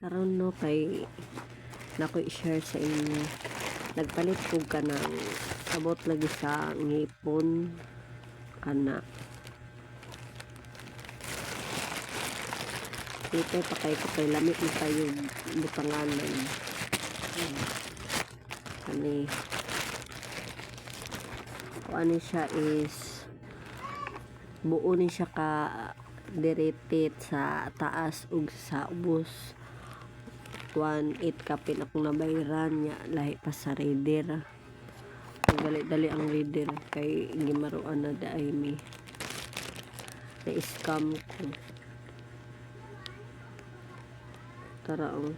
Karon no kay nako i-share sa inyo. Nagpalit ko ka ng sabot lagi sa ngipon kana. Dito pa kay ko kay lamit na tayo butanganan. Kani. Ano siya is buo ni siya ka diretit sa taas ug sa ubos. 1.8 kapin akong nabayran niya lahi pa sa reader. Dali-dali ang reader kay gimaruan na daay mi. Na-scam ko. Tara oh.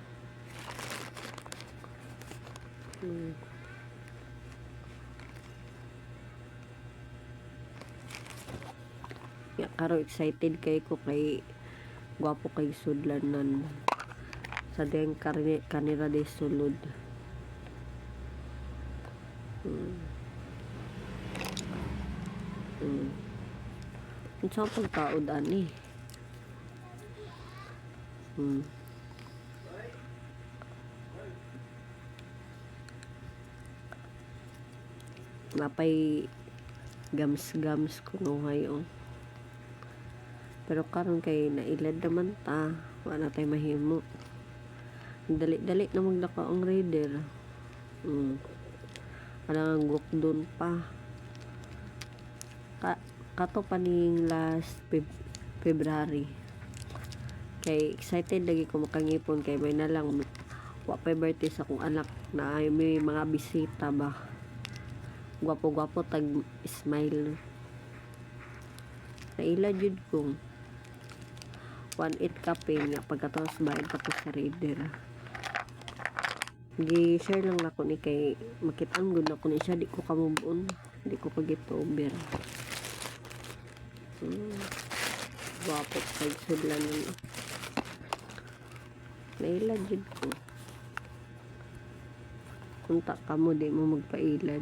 Ya karo excited kay ko kay gwapo kay sudlanan sa deng kanira de sulod. Unsa pagkaod ani? Mapay gams kuno hayo. Pero karon kay nailad naman ta, wala tay mahimo. Dali-dali na maglaka ang reader. Alang guk doon pa. Kato pa ning last February. Kay excited lagi ko makangipon kay may nalang wa pa birthday sa akong anak na may mga bisita ba. Gwapo-gwapo tag smile. Naila jud ko 1.8 kape nga pagkatapos bayad tapos sa reader. Gi-share lang ako ni kay makit-an gud ako ni siya, di ko kamubon, di ko kagit over. Gwapo kay sudlan ni. Nailad jud ko. Kunta ka mo di mo magpailad.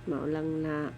Maulang na